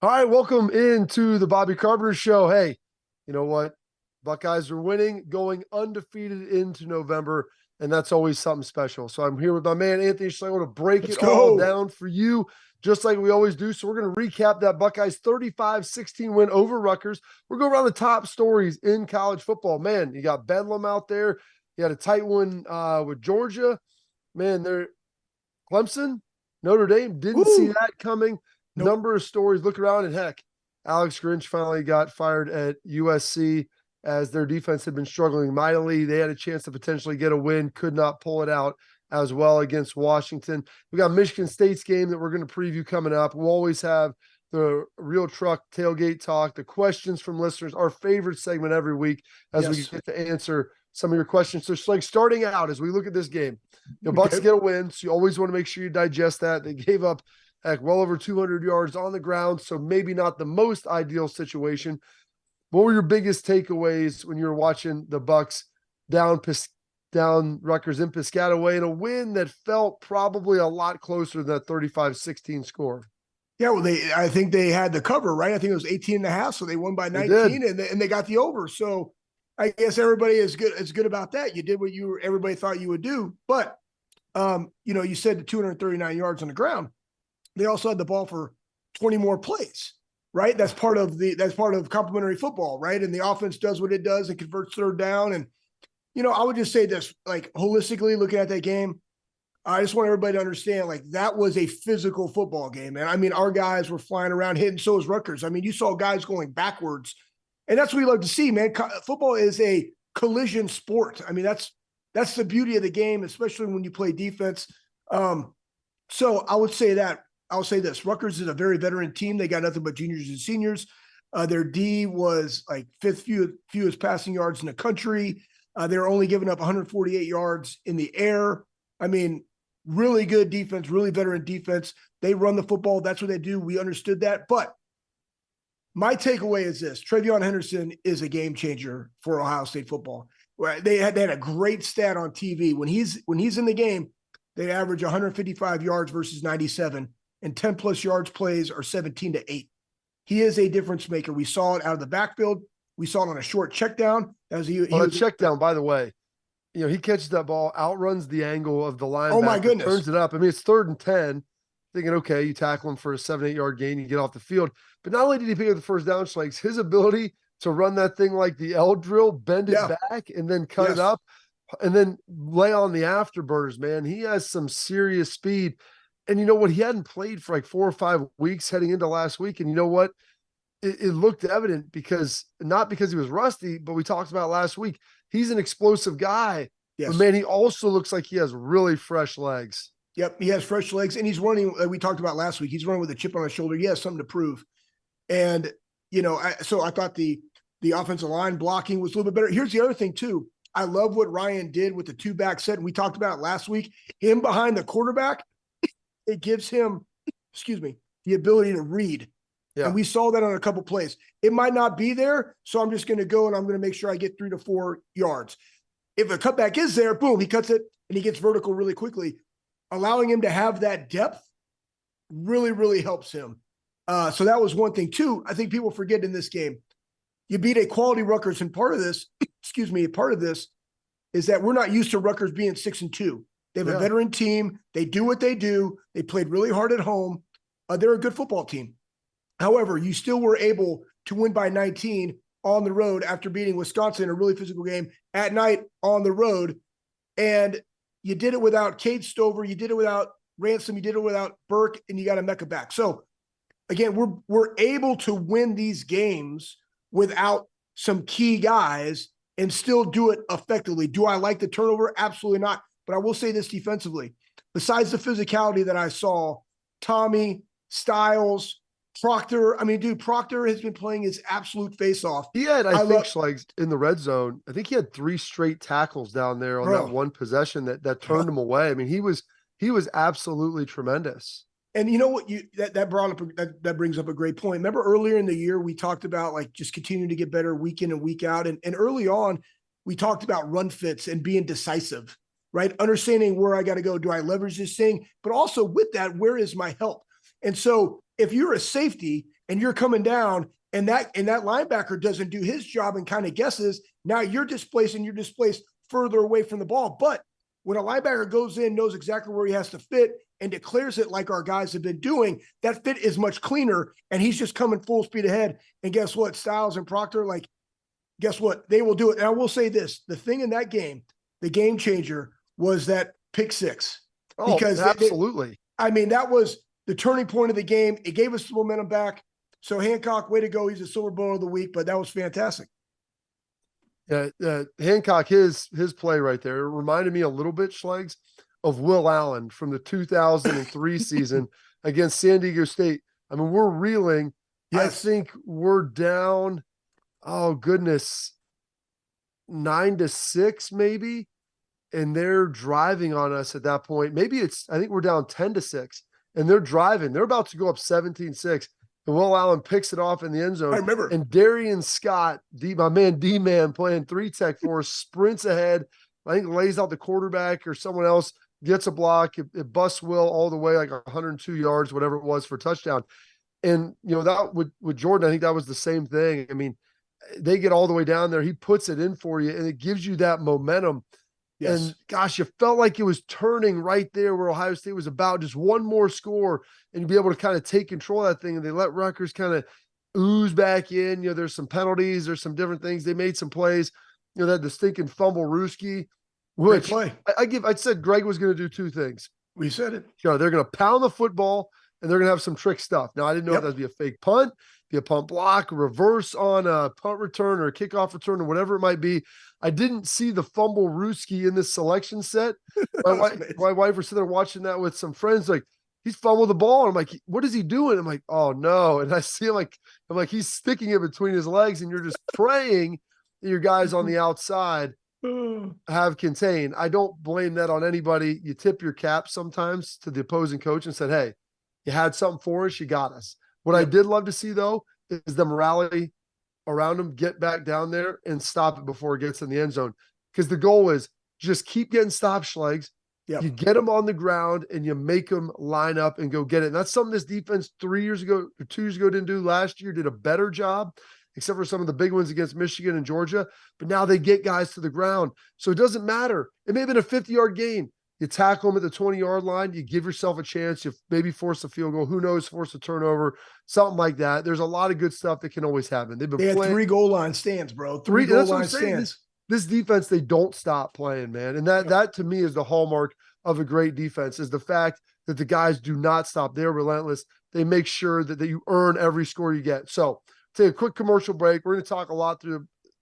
All right, welcome into the Bobby Carpenter Show. Hey, you know what? Buckeyes are winning, going undefeated into November, and that's always something special. So I'm here with my man, Anthony Schlegel, to break Let's it all go. down for you, just like we always do. So we're going to recap that Buckeyes 35-16 win over Rutgers. We're going around the top stories in college football. Man, you got Bedlam out there. You had a tight one with Georgia. Man, they're Clemson, Notre Dame, didn't see Woo. that coming. Nope. Number of stories. Look around, and heck, Alex Grinch finally got fired at USC as their defense had been struggling mightily. They had a chance to potentially get a win, could not pull it out as well against Washington. We got Michigan State's game that we're going to preview coming up. We'll always have the Real Truck Tailgate Talk, the questions from listeners, our favorite segment every week as we get to answer some of your questions. So, like, starting out as we look at this game, the Bucks get a win, so you always want to make sure you digest that. They gave up well over 200 yards on the ground, so maybe not the most ideal situation. What were your biggest takeaways when you were watching the Bucks down Rutgers in Piscataway in a win that felt probably a lot closer than that 35-16 score? Yeah, well, I think they had the cover, right? I think it was 18 and a half, so they won by 19 and they got the over. So I guess everybody is good about that. You did what everybody thought you would do. But you said the 239 yards on the ground. They also had the ball for 20 more plays, right? That's part of complementary football, right? And the offense does what it does and converts third down. And, I would just say this, like, holistically looking at that game, I just want everybody to understand, like, that was a physical football game. And I mean, our guys were flying around hitting, so was Rutgers. I mean, you saw guys going backwards, and that's what we love to see, man. Football is a collision sport. I mean, that's the beauty of the game, especially when you play defense. So I would say that. I'll say this: Rutgers is a very veteran team. They got nothing but juniors and seniors. Their D was like fifth fewest passing yards in the country. They were only giving up 148 yards in the air. I mean, really good defense, really veteran defense. They run the football. That's what they do. We understood that. But my takeaway is this: Travion Henderson is a game changer for Ohio State football. They had a great stat on TV. When he's in the game, they average 155 yards versus 97. And 10 plus yards plays are 17-8. He is a difference maker. We saw it out of the backfield. We saw it on a short check down. That check down, by the way, he catches that ball, outruns the angle of the linebacker. Oh my goodness. Turns it up. I mean, it's 3rd and 10. Thinking, okay, you tackle him for a 7-8 yard gain, you get off the field. But not only did he pick up the first down, Schlegs, his ability to run that thing like the L drill, bend it back, and then cut it up, and then lay on the afterburners, man. He has some serious speed. And you know what? He hadn't played for like 4 or 5 weeks heading into last week. And you know what? It looked evident not because he was rusty, but we talked about last week. He's an explosive guy. Yes. But man, he also looks like he has really fresh legs. Yep, he has fresh legs, and he's running. We talked about last week. He's running with a chip on his shoulder. He has something to prove. And so I thought the offensive line blocking was a little bit better. Here's the other thing too. I love what Ryan did with the 2-back set, and we talked about it last week. Him behind the quarterback. It gives him, the ability to read. Yeah. And we saw that on a couple plays. It might not be there, so I'm just going to go and I'm going to make sure I get 3 to 4 yards. If a cutback is there, boom, he cuts it and he gets vertical really quickly. Allowing him to have that depth really, really helps him. So that was one thing. 2, I think people forget in this game, you beat a quality Rutgers, and part of this is that we're not used to Rutgers being 6-2. They have a veteran team. They do what they do. They played really hard at home. They're a good football team. However, you still were able to win by 19 on the road after beating Wisconsin in a really physical game at night on the road. And you did it without Cade Stover. You did it without Ransom. You did it without Burke, and you got Emeka back. So, again, we're able to win these games without some key guys and still do it effectively. Do I like the turnover? Absolutely not. But I will say this defensively, besides the physicality that I saw, Tommy, Styles, Proctor. I mean, dude, Proctor has been playing his absolute face off. He had, I think, Schlegs, in the red zone, I think he had 3 straight tackles down there on that one possession that turned him away. I mean, he was absolutely tremendous. And you know what? That brings up a great point. Remember earlier in the year, we talked about like just continuing to get better week in and week out. And early on, we talked about run fits and being decisive, right? Understanding where I got to go. Do I leverage this thing? But also with that, where is my help? And so if you're a safety and you're coming down, and that linebacker doesn't do his job and kind of guesses. Now you're displaced further away from the ball. But when a linebacker goes in, knows exactly where he has to fit, and declares it like our guys have been doing, that fit is much cleaner, and he's just coming full speed ahead. And guess what? Styles and Proctor, like, guess what? They will do it. And I will say this, the thing in that game, the game changer, was that pick six. Oh, because absolutely. That was the turning point of the game. It gave us the momentum back. So Hancock, way to go. He's a Silver Bowl of the week, but that was fantastic. Yeah, Hancock, his play right there, it reminded me a little bit, Schlegs, of Will Allen from the 2003 season against San Diego State. I mean, we're reeling. Yes. I think we're down, oh goodness, 9-6 maybe, and they're driving on us at that point. I think we're down 10-6, and they're driving. They're about to go up 17-6. And Will Allen picks it off in the end zone. I remember. And Darian Scott, my man D-Man, playing 3-tech for us, sprints ahead. I think lays out the quarterback or someone else, gets a block. It busts Will all the way, like 102 yards, whatever it was, for a touchdown. And, that with Jordan, I think that was the same thing. I mean, they get all the way down there. He puts it in for you, and it gives you that momentum. Yes. And gosh, you felt like it was turning right there where Ohio State was about just one more score, and you'd be able to kind of take control of that thing. And they let Rutgers kind of ooze back in. There's some penalties, there's some different things. They made some plays. That the stinking fumble Ruski, which play. I said Greg was going to do two things. We said it. They're going to pound the football, and they're going to have some trick stuff. Now, I didn't know if that would be a fake punt, be a punt block, a reverse on a punt return or a kickoff return or whatever it might be. I didn't see the fumble Ruski in this selection set. My wife was sitting there watching that with some friends, like, he's fumbled the ball. And I'm like, what is he doing? I'm like, oh no. And I see him I'm like, he's sticking it between his legs, and you're just praying that your guys on the outside have contained. I don't blame that on anybody. You tip your cap sometimes to the opposing coach and said, hey, you had something for us, you got us. What I did love to see, though, is the morality around him, get back down there and stop it before it gets in the end zone. Because the goal is just keep getting stop Schlegs. Yep. You get them on the ground and you make them line up and go get it. And that's something this defense 3 years ago or 2 years ago didn't do. Last year did a better job, except for some of the big ones against Michigan and Georgia. But now they get guys to the ground. So it doesn't matter. It may have been a 50-yard gain. You tackle them at the 20-yard line. You give yourself a chance. You maybe force a field goal. Who knows? Force a turnover, something like that. There's a lot of good stuff that can always happen. They had 3 goal line stands, bro. 3 goal line stands. This defense, they don't stop playing, man. And that to me is the hallmark of a great defense, is the fact that the guys do not stop. They're relentless. They make sure that you earn every score you get. So take a quick commercial break. We're going to talk a lot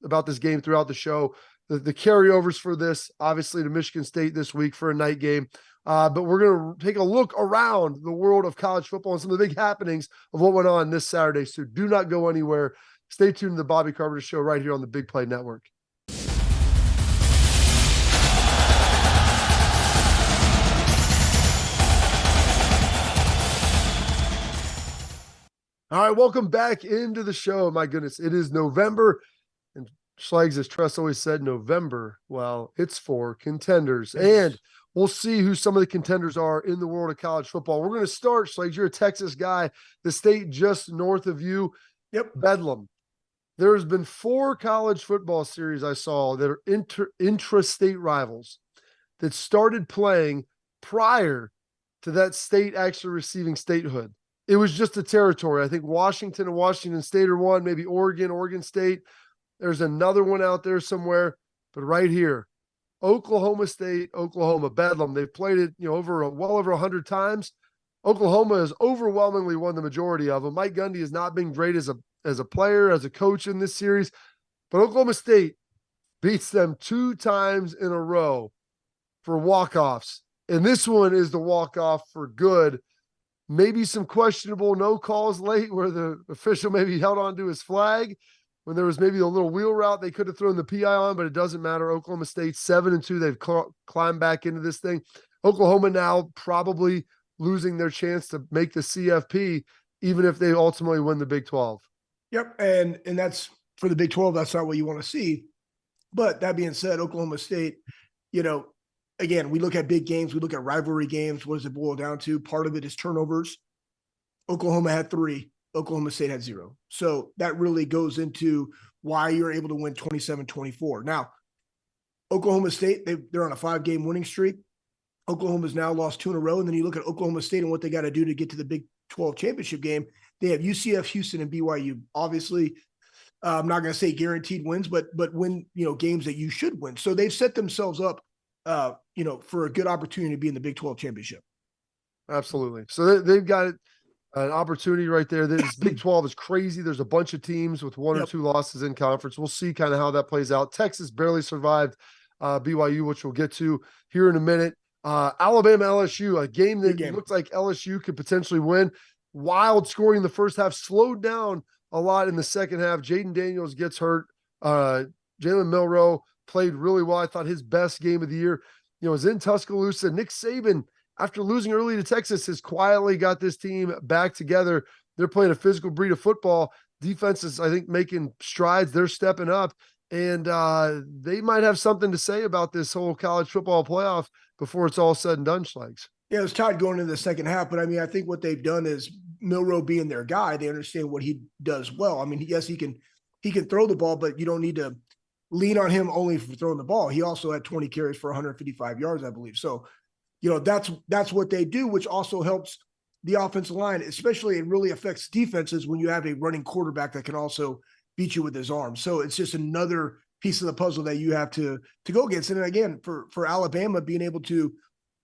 about this game throughout the show. The carryovers for this, obviously, to Michigan State this week for a night game. But we're going to take a look around the world of college football and some of the big happenings of what went on this Saturday. So do not go anywhere. Stay tuned to the Bobby Carpenter Show right here on the Big Play Network. All right, welcome back into the show. My goodness, it is November. And Schlegs, as Tress always said, November, well, it's for contenders. And we'll see who some of the contenders are in the world of college football. We're going to start, Schlegs, you're a Texas guy, the state just north of you. Yep. Bedlam. There's been 4 college football series I saw that are intra-state rivals that started playing prior to that state actually receiving statehood. It was just a territory. I think Washington and Washington State are one, maybe Oregon State. There's another one out there somewhere, but right here, Oklahoma State, Oklahoma, Bedlam. They've played it, well over 100 times. Oklahoma has overwhelmingly won the majority of them. Mike Gundy has not been great as a player, as a coach in this series, but Oklahoma State beats them 2 times in a row for walk-offs. And this one is the walk-off for good. Maybe some questionable no calls late where the official maybe held on to his flag when there was maybe a little wheel route they could have thrown the PI on, but it doesn't matter. Oklahoma State 7-2. They've climbed back into this thing. Oklahoma now probably losing their chance to make the CFP, even if they ultimately win the Big 12. Yep. And that's for the Big 12. That's not what you want to see. But that being said, Oklahoma State, again, we look at big games, we look at rivalry games. What does it boil down to? Part of it is turnovers. Oklahoma had 3. Oklahoma State had 0. So that really goes into why you're able to win 27-24. Now, Oklahoma State, they're on a 5-game winning streak. Oklahoma's now lost 2 in a row. And then you look at Oklahoma State and what they got to do to get to the Big 12 championship game. They have UCF, Houston, and BYU. Obviously, I'm not going to say guaranteed wins, but win, games that you should win. So they've set themselves up, for a good opportunity to be in the Big 12 championship. Absolutely. So they've got an opportunity right there. This Big 12 is crazy. There's a bunch of teams with 1 or 2 losses in conference. We'll see kind of how that plays out. Texas barely survived BYU, which we'll get to here in a minute. Alabama, LSU, a game that looked like LSU could potentially win. Wild scoring in the first half, slowed down a lot in the second half. Jaden Daniels gets hurt. Jalen Milroe played really well. I thought his best game of the year, was in Tuscaloosa. Nick Saban, after losing early to Texas, has quietly got this team back together. They're playing a physical breed of football. Defense is, I think, making strides. They're stepping up, and they might have something to say about this whole college football playoff before it's all said and done, Schlegs. Yeah, it was tied going into the second half, but I think what they've done is Milroe being their guy, they understand what he does well. Yes, he can throw the ball, but you don't need to lean on him only for throwing the ball. He also had 20 carries for 155 yards, I believe. So, that's what they do, which also helps the offensive line, especially it really affects defenses when you have a running quarterback that can also beat you with his arm. So it's just another piece of the puzzle that you have to go against. And again, for Alabama being able to,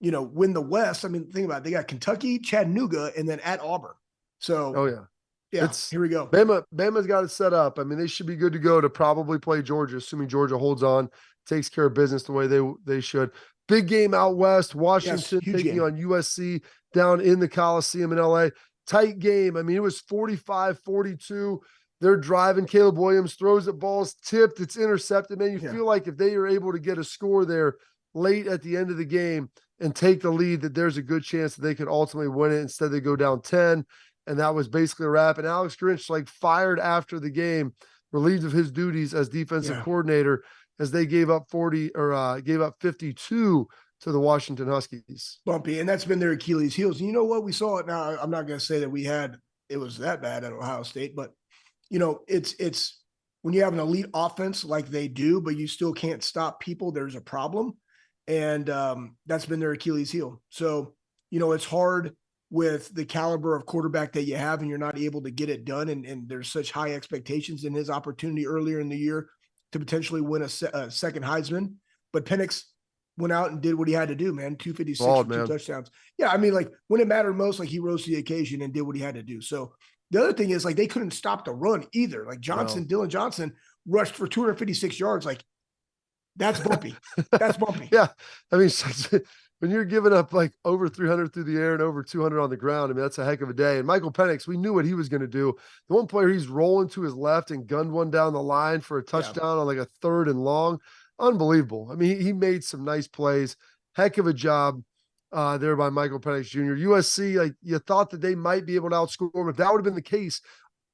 win the West, think about it. They got Kentucky, Chattanooga, and then at Auburn. So, here we go. Bama's got it set up. They should be good to go to probably play Georgia, assuming Georgia holds on, takes care of business the way they should. Big game out west, Washington taking on USC down in the Coliseum in LA. Tight game. It was 45-42. They're driving. Caleb Williams throws at balls, tipped, it's intercepted. Man, you feel like if they are able to get a score there late at the end of the game and take the lead, that there's a good chance that they could ultimately win it. Instead, they go down 10, and that was basically a wrap. And Alex Grinch fired after the game, relieved of his duties as defensive coordinator, as they gave up 52 to the Washington Huskies. Bumpy, and that's been their Achilles heels. And you know what? We saw it now. I'm not going to say that it was that bad at Ohio State, but it's when you have an elite offense like they do, but you still can't stop people, there's a problem. And that's been their Achilles heel. So, it's hard with the caliber of quarterback that you have and you're not able to get it done. And there's such high expectations in his opportunity earlier in the year to potentially win a second Heisman. But Penix went out and did what he had to do, man. 256 for 2 touchdowns. Yeah, when it mattered most, he rose to the occasion and did what he had to do. So the other thing is, they couldn't stop the run either. Dylan Johnson rushed for 256 yards. That's bumpy. That's bumpy. Yeah. When you're giving up over 300 through the air and over 200 on the ground, that's a heck of a day. And Michael Penix, we knew what he was going to do. The one player, he's rolling to his left and gunned one down the line for a touchdown on a 3rd and long. Unbelievable. He made some nice plays. Heck of a job there by Michael Penix Jr. USC, you thought that they might be able to outscore them. If that would have been the case,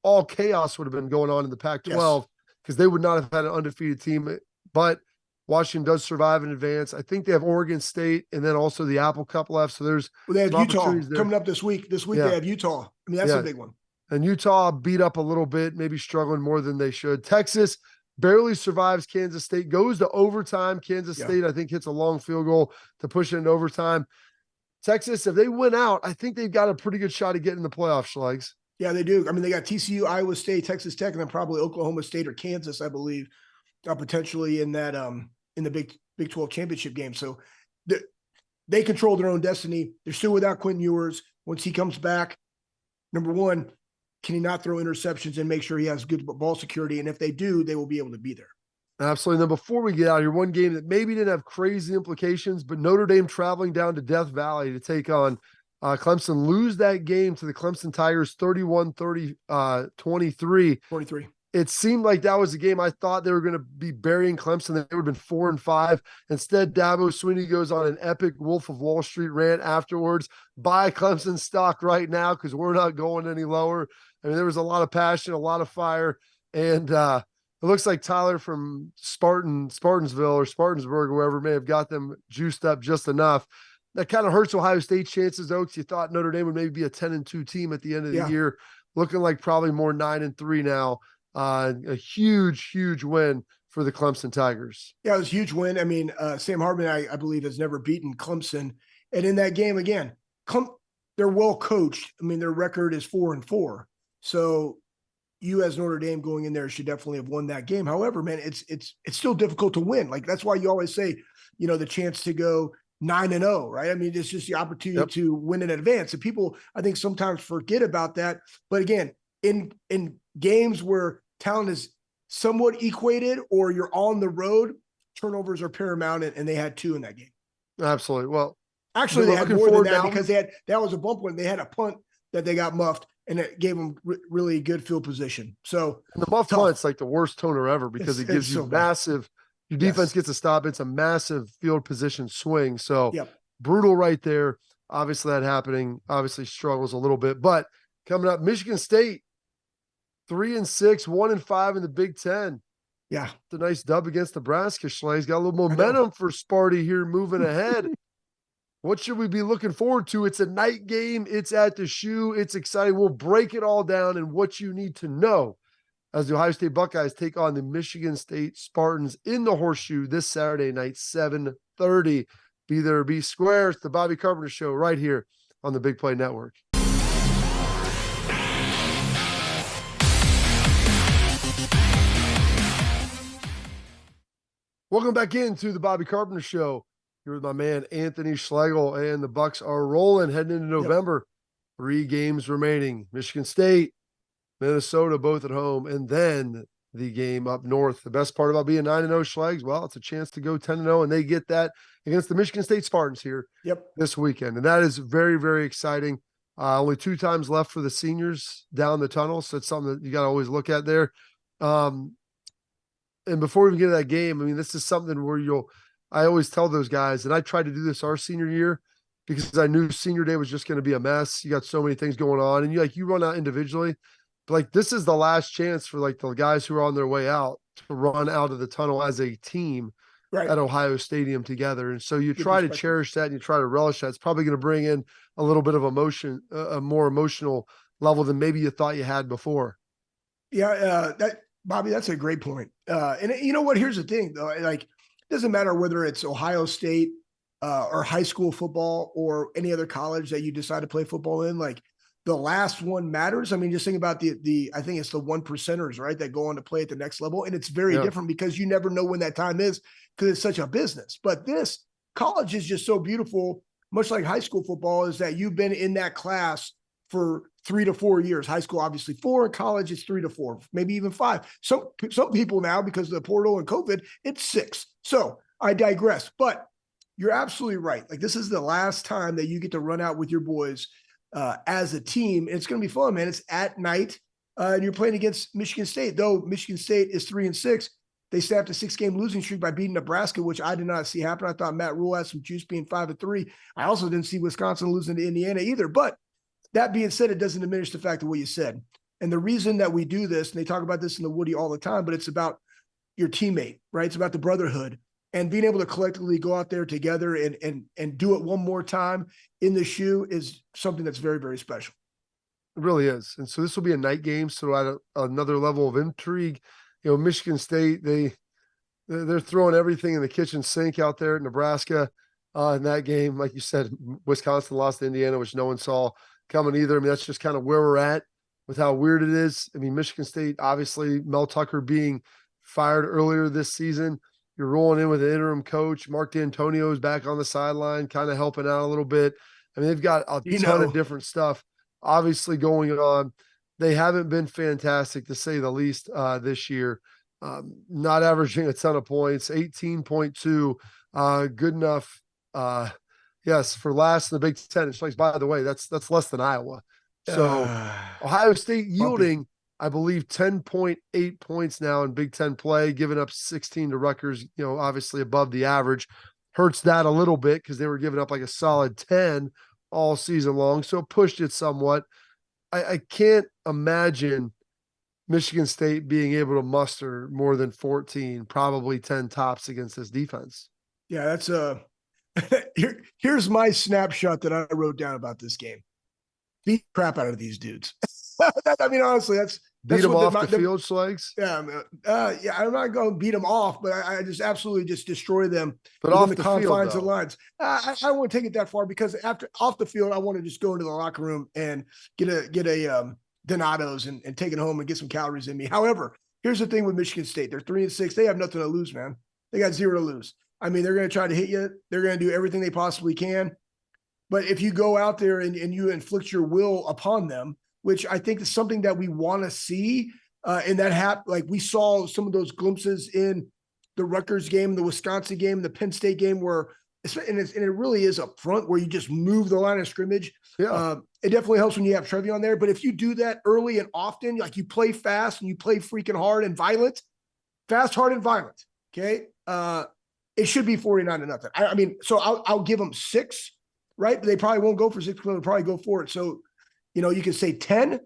all chaos would have been going on in the Pac-12 because they would not have had an undefeated team. But Washington does survive in advance. I think they have Oregon State and then also the Apple Cup left. So they have Utah coming up this week. This week they have Utah. That's a big one. And Utah beat up a little bit, maybe struggling more than they should. Texas barely survives Kansas State, goes to overtime. Kansas State, I think, hits a long field goal to push it into overtime. Texas, if they win out, I think they've got a pretty good shot at getting in the playoffs, Schlegs. Yeah, they do. They got TCU, Iowa State, Texas Tech, and then probably Oklahoma State or Kansas, I believe, potentially in that in the Big 12 championship game. So they control their own destiny. They're still without Quentin Ewers. Once he comes back, number one, can he not throw interceptions and make sure he has good ball security? And if they do, they will be able to be there. Absolutely. And then before we get out here, one game that maybe didn't have crazy implications, but Notre Dame traveling down to Death Valley to take on Clemson, lose that game to the Clemson Tigers 31-23. It seemed like that was the game I thought they were going to be burying Clemson. They would have been 4-5. Instead, Dabo Swinney goes on an epic Wolf of Wall Street rant afterwards. Buy Clemson stock right now because we're not going any lower. There was a lot of passion, a lot of fire. And it looks like Tyler from Spartansville or Spartansburg, or wherever, may have got them juiced up just enough. That kind of hurts Ohio State's chances, though, because you thought Notre Dame would maybe be a 10-2 team at the end of the year. looking like probably more 9-3 now. A huge win for the Clemson Tigers. Yeah, it was a huge win. I mean, Sam Hartman, I believe, has never beaten Clemson. And in that game, again, they're well coached. I mean, their record is 4-4. So you as Notre Dame going in there should definitely have won that game. However, man, it's still difficult to win. Like, that's why you always say, you know, the chance to go 9-0, right? I mean, it's just the opportunity to win in advance. And people, I think, sometimes forget about that. But again, in games where talent is somewhat equated or you're on the road, turnovers are paramount, and they had 2 in that game. Absolutely. Well, actually, they had more than that because that was a bump when they had a punt that they got muffed, and it gave them really good field position. So the muff punt's like the worst toner ever because it gives you massive. Your defense gets a stop. It's a massive field position swing. So brutal right there. Obviously, that happening. Obviously, struggles a little bit. But coming up, Michigan State, 3-6, 1-5 in the Big Ten. Yeah, it's a nice dub against Nebraska. Schlegs got a little momentum for Sparty here, moving ahead. What should we be looking forward to? It's a night game. It's at the Shoe. It's exciting. We'll break it all down and what you need to know as the Ohio State Buckeyes take on the Michigan State Spartans in the Horseshoe this Saturday night, 7:30. Be there or be square. It's the Bobby Carpenter Show right here on the Big Play Network. Welcome back into the Bobby Carpenter Show. Here with my man, Anthony Schlegel, and the Bucks are rolling heading into November. 3 games remaining. Michigan State, Minnesota, both at home, and then the game up north. The best part about being 9-0 Schlegs, well, it's a chance to go 10-0, and they get that against the Michigan State Spartans here this weekend. And that is very, very exciting. Only 2 times left for the seniors down the tunnel, so it's something that you got to always look at there. And before we even get to that game, I mean, this is something where I always tell those guys, and I tried to do this our senior year because I knew senior day was just going to be a mess. You got so many things going on, and you run out individually. But like, this is the last chance for like the guys who are on their way out to run out of the tunnel as a team at Ohio Stadium together. And so you try to cherish that and you try to relish that. It's probably going to bring in a little bit of emotion, a more emotional level than maybe you thought you had before. Yeah, Bobby, that's a great point. And you know what? Here's the thing, though. Like, it doesn't matter whether it's Ohio State or high school football or any other college that you decide to play football in. Like, the last one matters. I mean, just think about the I think it's the 1%ers, right, that go on to play at the next level. And it's very different because you never know when that time is because it's such a business. But this college is just so beautiful, much like high school football, is that you've been in that class for 3 to 4 years. High school, obviously 4. In college, it's 3 to 4, maybe even 5. Some people now, because of the portal and COVID, it's 6. So I digress. But you're absolutely right. Like, this is the last time that you get to run out with your boys as a team. It's going to be fun, man. It's at night, and you're playing against Michigan State. Though Michigan State is 3-6, they snapped a 6-game losing streak by beating Nebraska, which I did not see happen. I thought Matt Rule had some juice being 5-3. I also didn't see Wisconsin losing to Indiana either. But that being said, it doesn't diminish the fact of what you said. And the reason that we do this, and they talk about this in the Woody all the time, but it's about your teammate, right? It's about the brotherhood and being able to collectively go out there together and do it one more time in the Shoe is something that's very, very special. It really is. And so this will be a night game. So at another level of intrigue, Michigan State, they're throwing everything in the kitchen sink out there at Nebraska in that game. Like you said, Wisconsin lost to Indiana, which no one saw coming either. I mean, that's just kind of where we're at with how weird it is. I mean, Michigan State, obviously, Mel Tucker being fired earlier this season. You're rolling in with an interim coach. Mark D'Antonio is back on the sideline, kind of helping out a little bit. I mean, they've got a ton of different stuff obviously going on. They haven't been fantastic, to say the least, this year. Not averaging a ton of points, 18.2, good enough. Yes, for last in the Big Ten. It's like, by the way, that's less than Iowa. So Ohio State yielding, I believe, 10.8 points now in Big Ten play, giving up 16 to Rutgers, obviously above the average. Hurts that a little bit because they were giving up like a solid 10 all season long. So it pushed it somewhat. I can't imagine Michigan State being able to muster more than 14, probably 10 tops against this defense. Yeah, that's here's my snapshot that I wrote down about this game. Beat the crap out of these dudes. I mean, honestly, that's Beat them what off the field, Schlegs. Yeah, I'm not going to beat them off, but I just absolutely just destroy them but within off the confines of the lines. I don't want to take it that far because after off the field, I want to just go into the locker room and get a Donato's and take it home and get some calories in me. However, here's the thing with Michigan State: they're 3-6. They have nothing to lose, man. They got 0 to lose. I mean, they're going to try to hit you. They're going to do everything they possibly can. But if you go out there and you inflict your will upon them, which I think is something that we want to see, and that like we saw some of those glimpses in the Rutgers game, the Wisconsin game, the Penn State game, where and it really is up front where you just move the line of scrimmage. Yeah. It definitely helps when you have Trevion there. But if you do that early and often, like you play fast and you play freaking hard and violent, fast, hard, and violent. Okay. It should be 49-0. I mean, so I'll give them 6, right? But they probably won't go for 6, but they'll probably go for it. So, you can say 10.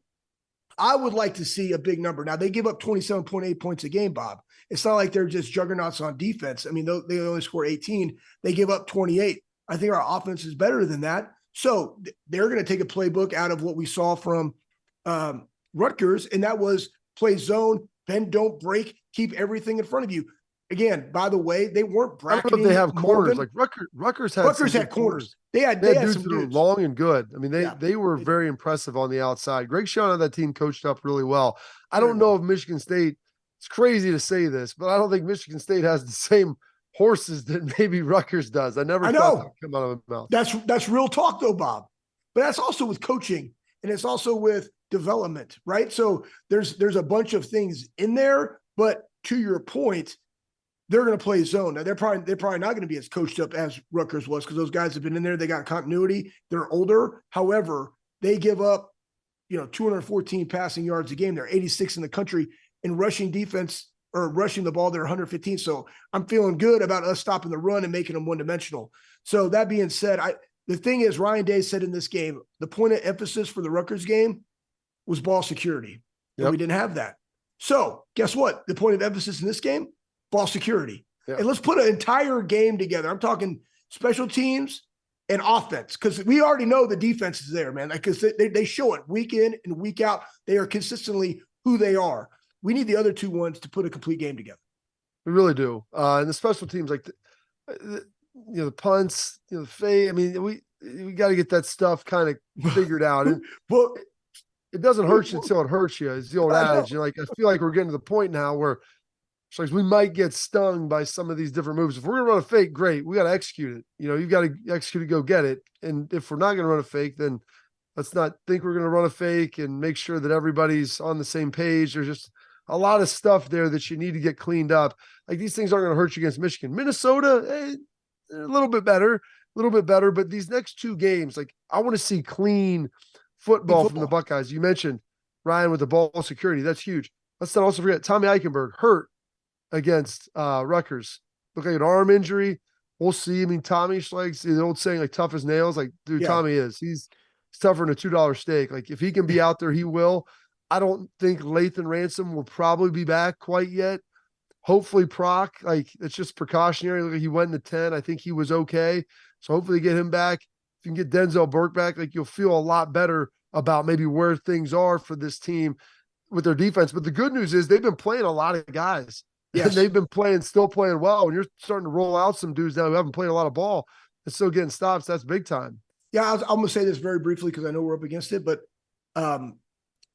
I would like to see a big number. Now, they give up 27.8 points a game, Bob. It's not like they're just juggernauts on defense. I mean, they only score 18. They give up 28. I think our offense is better than that. So they're going to take a playbook out of what we saw from Rutgers, and that was play zone, bend, don't break, keep everything in front of you. Again, by the way, they weren't bracketing. I don't know if they have corners. Marvin. Like Rutgers had corners. They had dudes some that are dudes. long and good. I mean, they were very impressive on the outside. Greg Schiano on that team coached up really well. I don't know if Michigan State, it's crazy to say this, but I don't think Michigan State has the same horses that maybe Rutgers does. I thought that would come out of my mouth. That's real talk though, Bob. But that's also with coaching, and it's also with development, right? So there's a bunch of things in there, but to your point, they're going to play zone. Now they're probably not going to be as coached up as Rutgers was because those guys have been in there. They got continuity. They're older. However, they give up, 214 passing yards a game. They're 86 in the country in rushing defense or rushing the ball. They're 115. So I'm feeling good about us stopping the run and making them one-dimensional. So that being said, the thing is, Ryan Day said in this game, the point of emphasis for the Rutgers game was ball security. Yep. And we didn't have that. So guess what? The point of emphasis in this game, ball security. Yeah. And let's put an entire game together. I'm talking special teams and offense because we already know the defense is there, man. Because they show it week in and week out. They are consistently who they are. We need the other two ones to put a complete game together. We really do. And the special teams, like the punts, the fade. I mean, we got to get that stuff kind of figured out. And well, it doesn't hurt you until it hurts you. It's the old adage. I feel like we're getting to the point now where it's like we might get stung by some of these different moves. If we're gonna run a fake, great. We got to execute it. You've got to execute it, go get it. And if we're not gonna run a fake, then let's not think we're gonna run a fake and make sure that everybody's on the same page. There's just a lot of stuff there that you need to get cleaned up. Like these things aren't gonna hurt you against Michigan. Minnesota, a little bit better. But these next 2 games, like I want to see clean football from the Buckeyes. You mentioned Ryan with the ball security. That's huge. Let's not also forget Tommy Eichenberg hurt against Rutgers. Look like an arm injury. We'll see. I mean, Tommy Schleg's the old saying, like tough as nails. Like, dude, yeah. Tommy is. He's tougher than a $2 steak. Like, if he can be out there, he will. I don't think Lathan Ransom will probably be back quite yet. Hopefully, Proc, like, it's just precautionary. Look, he went in the 10. I think he was okay. So hopefully get him back. If you can get Denzel Burke back, like, you'll feel a lot better about maybe where things are for this team with their defense. But the good news is they've been playing a lot of guys. Yes. And they've been still playing well. When you're starting to roll out some dudes now who haven't played a lot of ball and still getting stops, that's big time. Yeah, I'm going to say this very briefly because I know we're up against it, but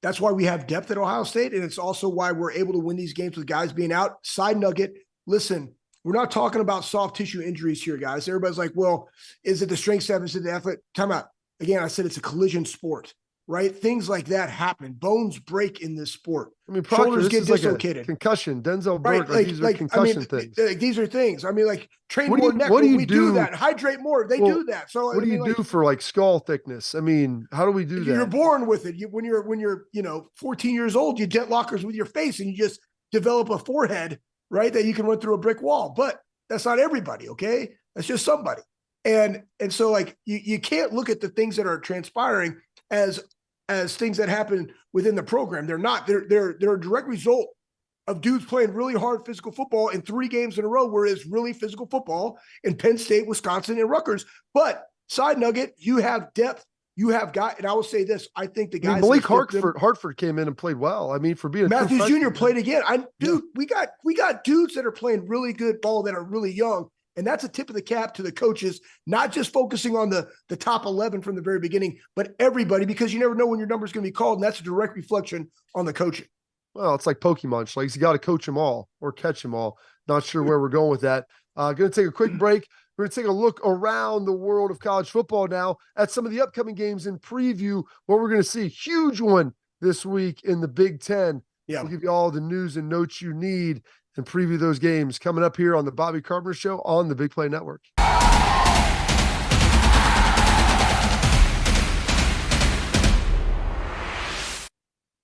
that's why we have depth at Ohio State, and it's also why we're able to win these games with guys being out. Side nugget, listen, we're not talking about soft tissue injuries here, guys. Everybody's like, well, is it the strength staff? Is it the athlete? Time out. Again, I said it's a collision sport. Right? Things like that happen. Bones break in this sport. I mean, Proctor, shoulders get dislocated. Like concussion. Denzel Burke. Right? These are concussion things. These are things. I mean, like train more neck. What do you do that? Hydrate more. They do that. So what do you do for like skull thickness? I mean, how do we do that? You're born with it. When you're 14 years old, you jet lockers with your face and you just develop a forehead, right? That you can run through a brick wall. But that's not everybody. Okay. That's just somebody. And so like you can't look at the things that are transpiring as things that happen within the program. They're not. They're a direct result of dudes playing really hard physical football in 3 games in a row where it's really physical football in Penn State, Wisconsin, and Rutgers. But side nugget, you have depth you have got, and I will say this, I think the I mean, guys. Malik Hartford came in and played well. I mean, for being a Matthews true Jr. played again. We got dudes that are playing really good ball that are really young. And that's a tip of the cap to the coaches, not just focusing on the top 11 from the very beginning, but everybody, because you never know when your number is going to be called. And that's a direct reflection on the coaching. Well, it's like Pokemon, Schlegs. You got to coach them all or catch them all. Not sure where we're going with that. Going to take a quick break. We're going to take a look around the world of college football now at some of the upcoming games and preview what we're going to see. Huge one this week in the Big Ten. Yeah. We'll give you all the news and notes you need and preview those games coming up here on the Bobby Carpenter Show on the Big Play Network.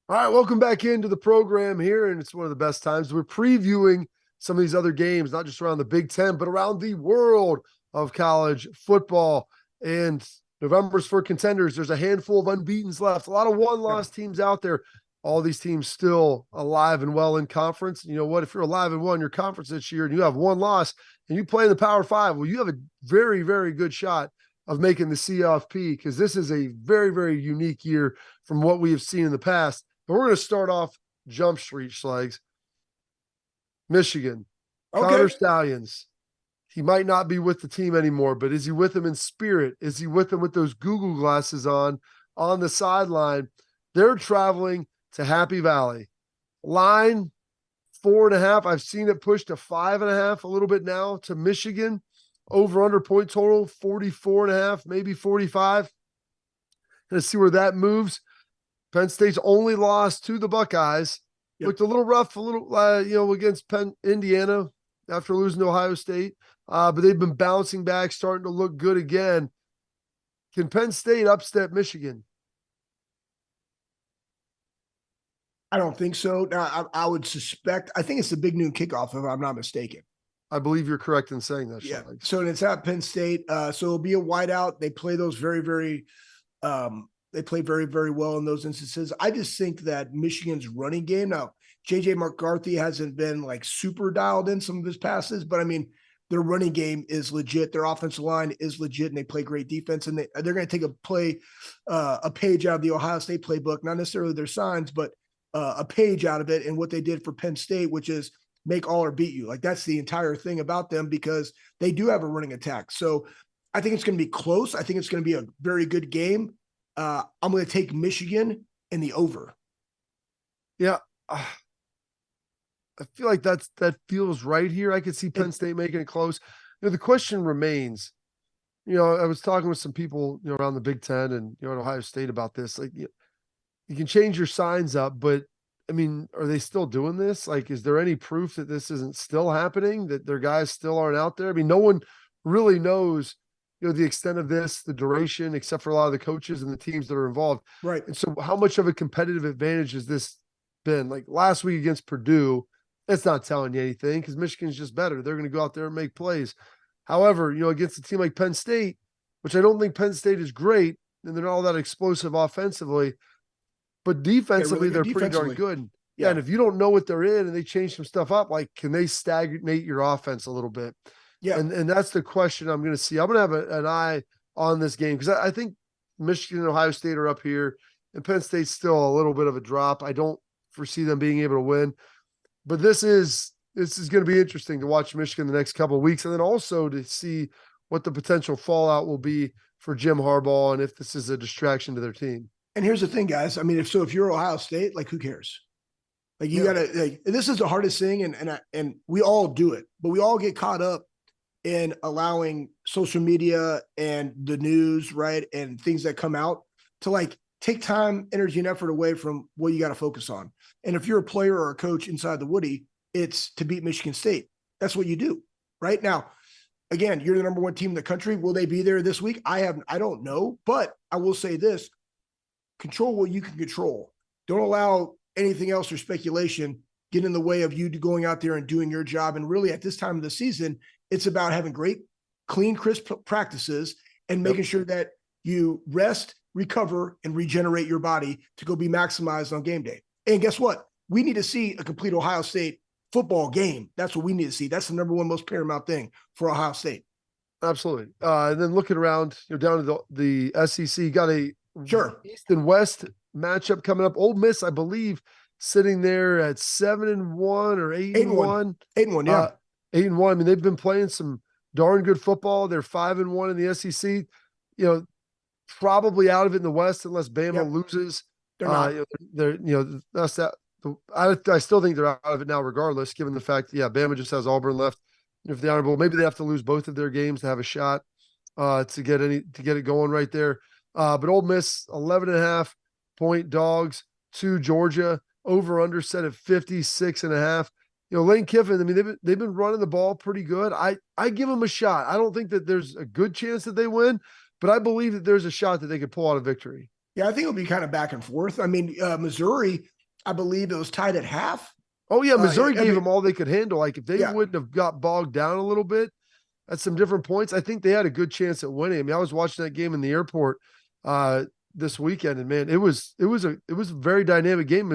All right, welcome back into the program here, and it's one of the best times. We're previewing some of these other games, not just around the Big Ten, but around the world of college football. And November's for contenders. There's a handful of unbeatens left, a lot of one-loss teams out there. All these teams still alive and well in conference. You know what? If you're alive and well in your conference this year and you have one loss and you play in the Power Five, well, you have a very, very good shot of making the CFP, because this is a very, very unique year from what we have seen in the past. But we're going to start off Jump Street, Schlegs. Michigan, Connor Stallions. He might not be with the team anymore, but is he with them in spirit? Is he with them with those Google glasses on the sideline? They're traveling to Happy Valley. Line 4.5. I've seen it pushed to 5.5 a little bit now to Michigan. Over under point total 44.5, maybe 45. Gonna see where that moves. Penn State's only loss to the Buckeyes. Looked a little rough, against Indiana after losing to Ohio State. But they've been bouncing back, starting to look good again. Can Penn State upset Michigan? I don't think so. Now, I would suspect, I think it's the big noon kickoff, if I'm not mistaken. I believe you're correct in saying that. Yeah. So it's at Penn State. So it'll be a whiteout. They play those very, very well in those instances. I just think that Michigan's running game, now, JJ McCarthy hasn't been like super dialed in some of his passes, but I mean, their running game is legit. Their offensive line is legit, and they play great defense. And they're going to take a page out of the Ohio State playbook, not necessarily their signs, but a page out of it and what they did for Penn State, which is make all or beat you. Like, that's the entire thing about them, because they do have a running attack. So I think it's going to be close. I think it's going to be a very good game. I'm going to take Michigan in the over. Yeah. I feel like that feels right here. I could see Penn State making it close. The question remains, I was talking with some people, around the Big Ten and, at Ohio State about this. Like, you can change your signs up, but I mean, are they still doing this? Like, is there any proof that this isn't still happening, that their guys still aren't out there? I mean, no one really knows, the extent of this, the duration, except for a lot of the coaches and the teams that are involved. Right. And so how much of a competitive advantage has this been? Like last week against Purdue, it's not telling you anything because Michigan's just better. They're going to go out there and make plays. However, against a team like Penn State, which I don't think Penn State is great, and they're not all that explosive offensively, but defensively, they're pretty darn good. Yeah. And if you don't know what they're in and they change some stuff up, like, can they stagnate your offense a little bit? Yeah. And that's the question I'm going to see. I'm going to have an eye on this game because I think Michigan and Ohio State are up here and Penn State's still a little bit of a drop. I don't foresee them being able to win, but this is going to be interesting to watch Michigan the next couple of weeks. And then also to see what the potential fallout will be for Jim Harbaugh and if this is a distraction to their team. And here's the thing, guys. I mean, if you're Ohio State, like, who cares? Like, you gotta, like, this is the hardest thing. And we all do it, but we all get caught up in allowing social media and the news, right, and things that come out to, like, take time, energy, and effort away from what you got to focus on. And if you're a player or a coach inside the Woody, it's to beat Michigan State. That's what you do, right? Now, again, you're the number one team in the country. Will they be there this week? I don't know, but I will say this: control what you can control. Don't allow anything else or speculation get in the way of you going out there and doing your job. And really, at this time of the season, it's about having great, clean, crisp practices and making sure that you rest, recover, and regenerate your body to go be maximized on game day. And guess what? We need to see a complete Ohio State football game. That's what we need to see. That's the number one most paramount thing for Ohio State. Absolutely. And then looking around, down to the SEC, got a Sure. East and West matchup coming up. Ole Miss, I believe, sitting there at 7-1 or 8-1. 8-1, yeah. 8-1. I mean, they've been playing some darn good football. They're 5-1 in the SEC. Probably out of it in the West unless Bama loses. They're not. That's that. I still think they're out of it now, regardless, given the fact, Bama just has Auburn left. If the Honor Bowl, maybe they have to lose both of their games to have a shot to get it going right there. But Ole Miss, 11.5-point dogs to Georgia, over under set at 56.5. Lane Kiffin, I mean, they've been running the ball pretty good. I give them a shot. I don't think that there's a good chance that they win, but I believe that there's a shot that they could pull out a victory. Yeah, I think it'll be kind of back and forth. I mean, Missouri, I believe it was tied at half. Oh, yeah, Missouri gave them all they could handle. Like, if they wouldn't have got bogged down a little bit at some different points, I think they had a good chance at winning. I mean, I was watching that game in the airport this weekend, and man, it was a very dynamic game.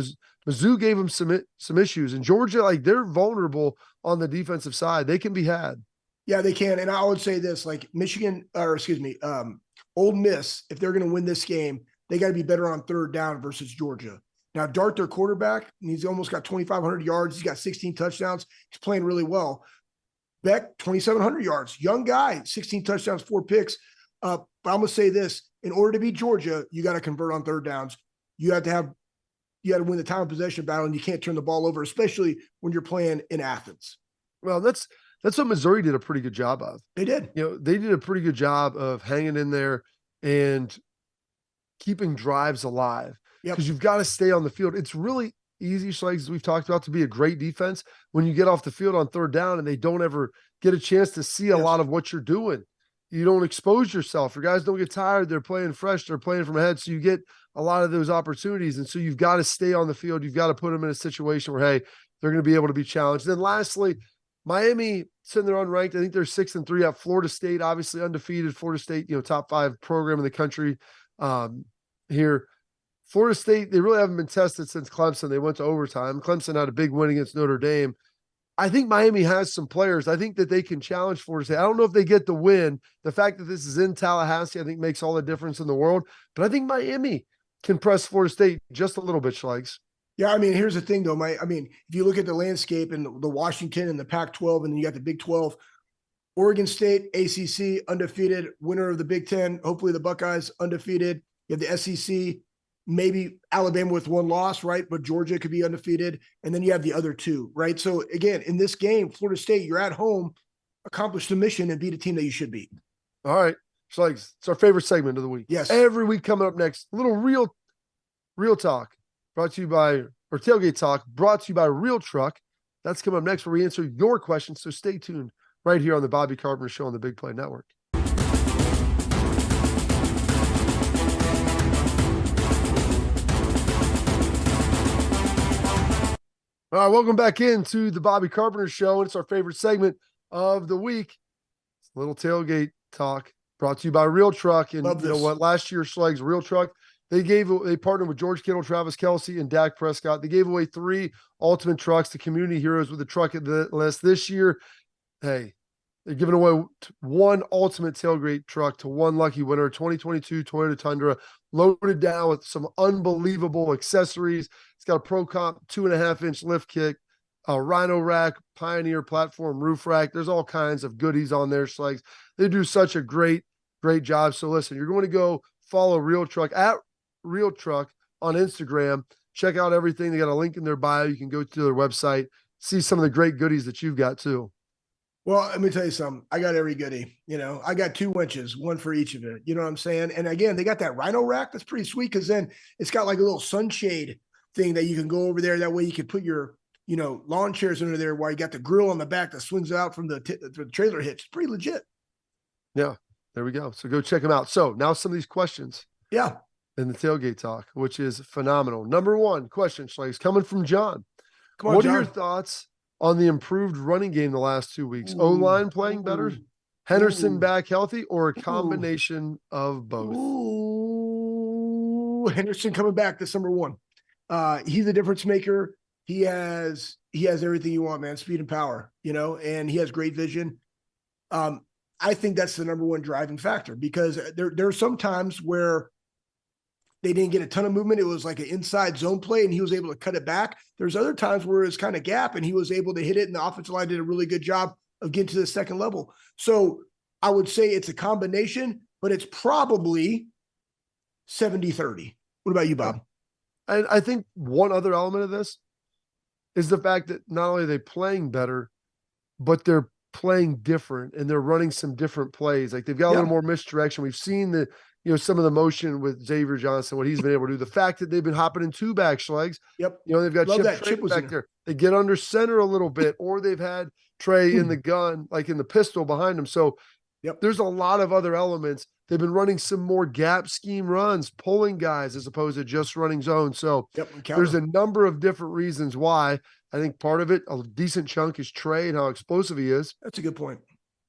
Mizzou gave them some issues, and Georgia, like, they're vulnerable on the defensive side. They can be had. Yeah, they can. And I would say this, like Ole Miss, if they're going to win this game, they got to be better on third down versus Georgia. Now, Dart, their quarterback, he's almost got 2,500 yards. He's got 16 touchdowns. He's playing really well. Beck, 2,700 yards. Young guy, 16 touchdowns, 4 picks. But I'm going to say this. In order to beat Georgia, you got to convert on third downs. You got to win the time of possession battle, and you can't turn the ball over, especially when you're playing in Athens. Well, that's what Missouri did a pretty good job of. They did. They did a pretty good job of hanging in there and keeping drives alive. Because you've got to stay on the field. It's really easy, Schlegs, as we've talked about, to be a great defense when you get off the field on third down and they don't ever get a chance to see a lot of what you're doing. You don't expose yourself. Your guys don't get tired. They're playing fresh. They're playing from ahead. So you get a lot of those opportunities. And so you've got to stay on the field. You've got to put them in a situation where, hey, they're going to be able to be challenged. Then lastly, Miami sitting there unranked. I think they're 6-3 at Florida State, obviously undefeated. Florida State, top 5 program in the country here. Florida State, they really haven't been tested since Clemson. They went to overtime. Clemson had a big win against Notre Dame. I think Miami has some players. I think that they can challenge Florida State. I don't know if they get the win. The fact that this is in Tallahassee, I think, makes all the difference in the world. But I think Miami can press Florida State just a little bit, Schlegs. Yeah, I mean, here's the thing, though. If you look at the landscape and the Washington and the Pac-12, and then you got the Big 12, Oregon State, ACC, undefeated, winner of the Big 10. Hopefully the Buckeyes, undefeated. You have the SEC, maybe Alabama with 1 loss, right? But Georgia could be undefeated. And then you have the other 2, right? So again, in this game, Florida State, you're at home, accomplish the mission and beat a team that you should beat. All right. Schlegs, it's our favorite segment of the week. Yes. Every week coming up next, a little real talk brought to you by, or tailgate talk brought to you by Real Truck. That's coming up next where we answer your questions. So stay tuned right here on the Bobby Carpenter Show on the Big Play Network. All right, welcome back into the Bobby Carpenter Show, and it's our favorite segment of the week. It's a little tailgate talk brought to you by Real Truck. And you know what? Last year, Schlegs, Real Truck, they partnered with George Kittle, Travis Kelce, and Dak Prescott. They gave away 3 ultimate trucks to community heroes with a truck at the list. This year, hey, they're giving away 1 ultimate tailgate truck to 1 lucky winner, 2022 Toyota Tundra, loaded down with some unbelievable accessories. It's got a Pro Comp 2.5-inch lift kit, a Rhino rack, Pioneer platform roof rack. There's all kinds of goodies on there, Schlegs. They do such a great job. So listen, you're going to go follow Real Truck at Real Truck on Instagram. Check out everything. They got a link in their bio. You can go to their website, see some of the great goodies that you've got too. Well, let me tell you something. I got every goodie. I got 2 winches, 1 for each of it. You know what I'm saying? And again, they got that Rhino rack. That's pretty sweet because then it's got like a little sunshade thing that you can go over there. That way you can put your, lawn chairs under there while you got the grill on the back that swings out from the trailer hitch. It's pretty legit. Yeah, there we go. So go check them out. So now some of these questions. Yeah. In the tailgate talk, which is phenomenal. Number 1 question, Schlegs, coming from John. Come on, what John. are your thoughts on the improved running game the last 2 weeks? O-line playing better, Henderson back healthy, or a combination of both? Henderson coming back. That's number 1. He's a difference maker. He has everything you want, man. Speed and power, and he has great vision. I think that's the number one driving factor, because there are some times where they didn't get a ton of movement. It was like an inside zone play, and he was able to cut it back. There's other times where it's kind of gap, and he was able to hit it, and the offensive line did a really good job of getting to the second level. So I would say it's a combination, but it's probably 70-30. What about you, Bob? And I think one other element of this is the fact that not only are they playing better, but they're playing different, and they're running some different plays. Like they've got a little more misdirection. We've seen the, some of the motion with Xavier Johnson, what he's been able to do. The fact that they've been hopping in two back Schlegs. Yep. They've got Chip back there. They get under center a little bit, or they've had Trey in the gun, like in the pistol behind him. So there's a lot of other elements. They've been running some more gap scheme runs, pulling guys as opposed to just running zone. So there's a number of different reasons why. I think part of it, a decent chunk, is Trey and how explosive he is. That's a good point.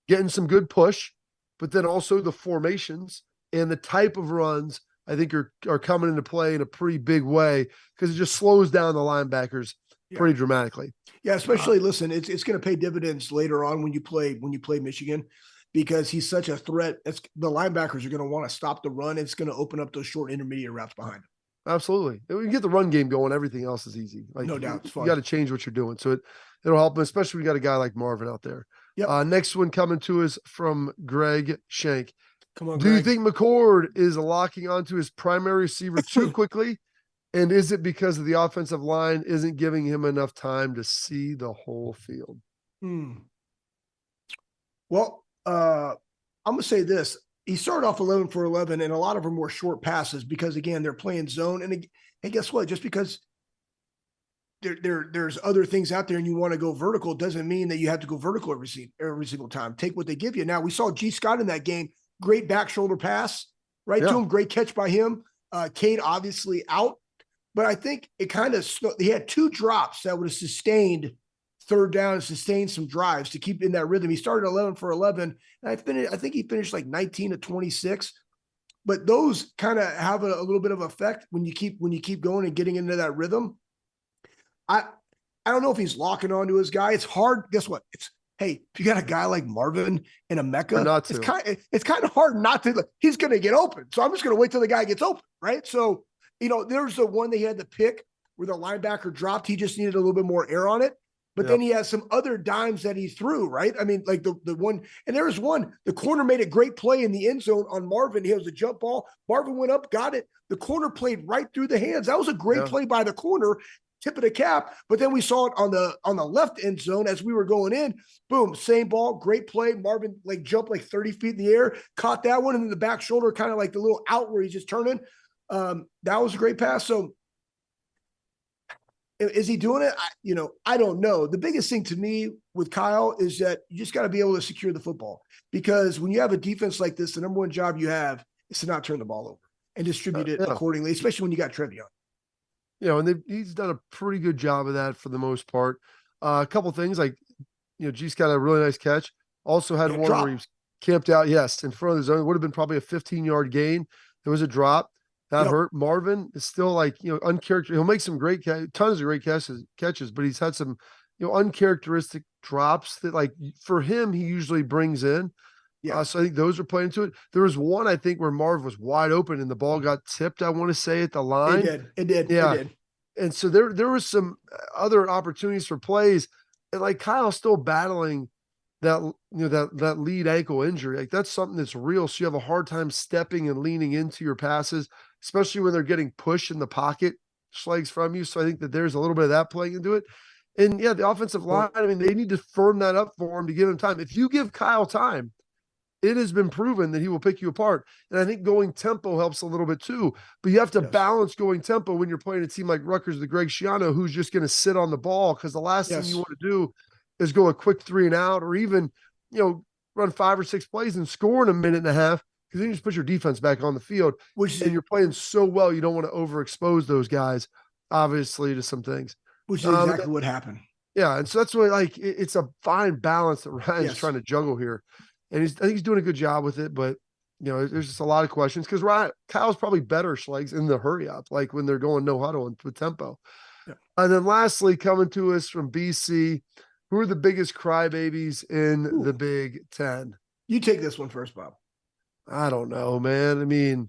Getting some good push, but then also the formations and the type of runs, I think are coming into play in a pretty big way, because it just slows down the linebackers pretty dramatically. Yeah, especially listen, it's going to pay dividends later on when you play Michigan, because he's such a threat. The linebackers are going to want to stop the run. It's going to open up those short intermediate routes behind him. Absolutely. When you get the run game going, everything else is easy. Like, no doubt. You got to change what you're doing. So it'll help, especially when you got a guy like Marvin out there. Yep. Next one coming to us from Greg Shank. Come on, Do you think McCord is locking onto his primary receiver too quickly? And is it because of the offensive line isn't giving him enough time to see the whole field? Well, I'm going to say this. He started off 11 for 11, and a lot of them were short passes because, again, they're playing zone. And guess what? Just because there's other things out there and you want to go vertical doesn't mean that you have to go vertical every single time. Take what they give you. Now, we saw G. Scott in that game. Great back shoulder pass to him. Great catch by him. Cade obviously out. But I think it kind of – he had two drops that would have sustained third down and sustained some drives to keep in that rhythm. He started 11 for 11. And I think he finished like 19 to 26. But those kind of have a little bit of effect when you keep going and getting into that rhythm. I don't know if he's locking onto his guy. It's hard. Guess what? If you got a guy like Marvin and a Mecca, it's kind of hard not to. He's going to get open. So I'm just going to wait till the guy gets open, right? So, there's the one they had to pick where the linebacker dropped. He just needed a little bit more air on it. But then he has some other dimes that he threw, right? I mean, like the one, and there was one, the corner made a great play in the end zone on Marvin. He was a jump ball. Marvin went up, got it. The corner played right through the hands. That was a great play by the corner, tip of the cap. But then we saw it on the left end zone as we were going in. Boom, same ball, great play. Marvin jumped 30 feet in the air, caught that one, and then the back shoulder kind of like the little out where he's just turning. That was a great pass. So is he doing it? I don't know. The biggest thing to me with Kyle is that you just got to be able to secure the football, because when you have a defense like this, the number one job you have is to not turn the ball over and distribute it accordingly, especially when you got Trevion. And he's done a pretty good job of that for the most part. A couple of things G's got a really nice catch. Also had one where he was camped out, in front of the zone. It would have been probably a 15-yard gain. There was a drop. That hurt. Marvin is still uncharacteristic. He'll make some great tons of great catches, but he's had some, uncharacteristic drops that for him, he usually brings in. So I think those are playing into it. There was one, I think, where Marv was wide open and the ball got tipped, I want to say, at the line. It did. Yeah. It did. And so there was some other opportunities for plays, and Kyle's still battling that that lead ankle injury. That's something that's real. So you have a hard time stepping and leaning into your passes, especially when they're getting pushed in the pocket, Schlegs from you. So I think that there's a little bit of that playing into it. And the offensive line, they need to firm that up for him to give him time. If you give Kyle time, it has been proven that he will pick you apart. And I think going tempo helps a little bit too. But you have to balance going tempo when you're playing a team like Rutgers, the Greg Schiano, who's just going to sit on the ball, because the last thing you want to do is go a quick 3 and out, or even, run 5 or 6 plays and score in a minute and a half, because then you just put your defense back on the field. And you're playing so well, you don't want to overexpose those guys, obviously, to some things. Which is exactly what happened. Yeah, and so that's really it's a fine balance that Ryan's trying to juggle here. And I think he's doing a good job with it, but there's just a lot of questions, because Kyle's probably better, Schlegs, in the hurry up, when they're going no huddle and with tempo. Yeah. And then lastly, coming to us from BC, who are the biggest crybabies in the Big Ten? You take this one first, Bob. I don't know, man. I mean,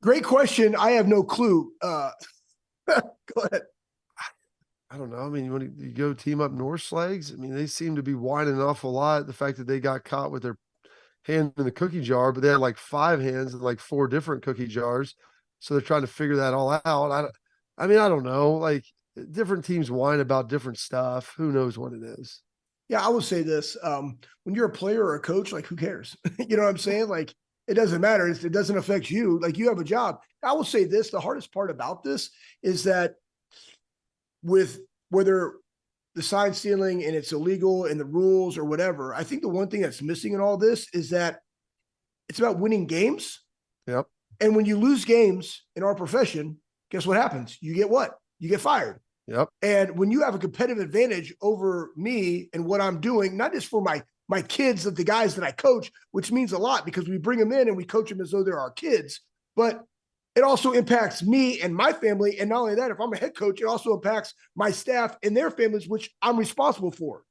great question. I have no clue. Go ahead. I don't know. I mean, when you go team up North Schlegs, I mean, they seem to be whining an awful lot. The fact that they got caught with their hand in the cookie jar, but they had like 5 hands in like 4 different cookie jars. So they're trying to figure that all out. I mean, I don't know. Like different teams whine about different stuff. Who knows what it is? Yeah, I will say this. When you're a player or a coach, like who cares? You know what I'm saying? Like it doesn't matter. It doesn't affect you. Like you have a job. I will say this. The hardest part about this is that with whether the sign stealing and it's illegal and the rules or whatever, I think the one thing that's missing in all this is that it's about winning games. Yep. And when you lose games in our profession, guess what happens? You get what? You get fired. Yep. And when you have a competitive advantage over me and what I'm doing, not just for my kids, of the guys that I coach, which means a lot because we bring them in and we coach them as though they're our kids, but it also impacts me and my family. And not only that, if I'm a head coach, it also impacts my staff and their families, which I'm responsible for.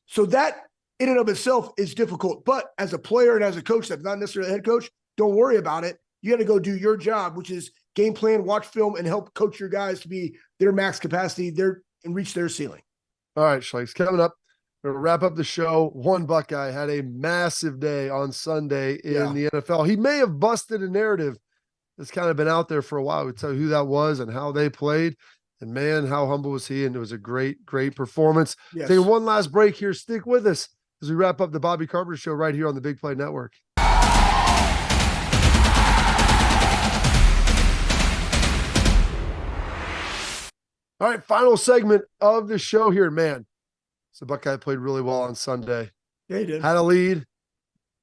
So that in and of itself is difficult. But as a player and as a coach that's not necessarily a head coach, don't worry about it. You got to go do your job, which is game plan, watch film, and help coach your guys to be their max capacity, and reach their ceiling. All right, Schlegs, coming up, we're going to wrap up the show. One Buckeye had a massive day on Sunday in the NFL. He may have busted a narrative that's kind of been out there for a while. We tell you who that was and how they played. And man, how humble was he? And it was a great, great performance. Yes. Taking one last break here. Stick with us as we wrap up the Bobby Carpenter Show right here on the Big Play Network. All right, final segment of the show here, man. So Buckeye played really well on Sunday. Yeah, he did. Had a lead.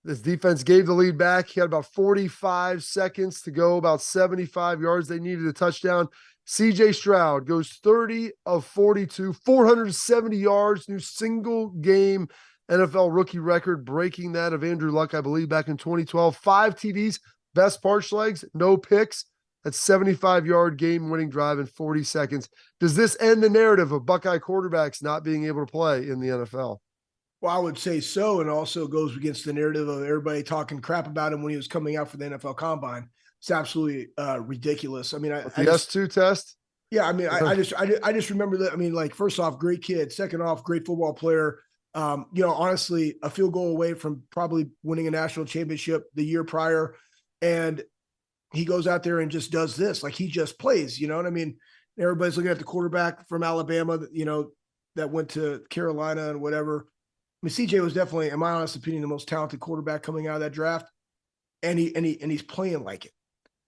This defense gave the lead back. He had about 45 seconds to go, about 75 yards. They needed a touchdown. CJ Stroud goes 30 of 42, 470 yards, new single game NFL rookie record, breaking that of Andrew Luck, I believe, back in 2012. 5 TDs, best part, Schlegs, no picks. That's 75-yard game-winning drive in 40 seconds. Does this end the narrative of Buckeye quarterbacks not being able to play in the NFL? Well, I would say so, and also goes against the narrative of everybody talking crap about him when he was coming out for the NFL Combine. It's absolutely ridiculous. I mean, the S2 test. Yeah, I mean, I just remember that. I mean, like, first off, great kid. Second off, great football player. Honestly, a field goal away from probably winning a national championship the year prior, and he goes out there and just does this. Like, he just plays. You know what I mean? Everybody's looking at the quarterback from Alabama, that went to Carolina and whatever. I mean, CJ was definitely, in my honest opinion, the most talented quarterback coming out of that draft, and he's playing like it.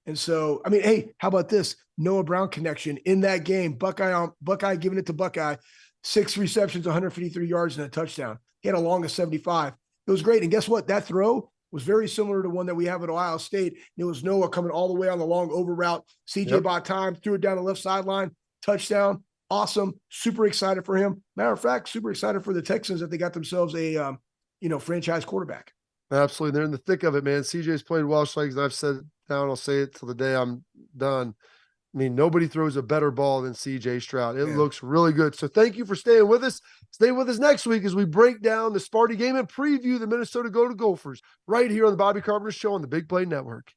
And so, I mean, hey, how about this Noah Brown connection in that game? Buckeye giving it to Buckeye, 6 receptions, 153 yards, and a touchdown. He had a long of 75. It was great. And guess what? That throw was very similar to one that we have at Ohio State. It was Noah coming all the way on the long over route. CJ bought time, threw it down the left sideline, touchdown. Awesome. Super excited for him. Matter of fact, super excited for the Texans that they got themselves a, franchise quarterback. Absolutely. They're in the thick of it, man. CJ's played well, Schlegs, and I've said it now, and I'll say it till the day I'm done. I mean, nobody throws a better ball than CJ Stroud. It looks really good. So thank you for staying with us. Stay with us next week as we break down the Spartan game and preview the Minnesota Gophers right here on the Bobby Carpenter Show on the Big Play Network.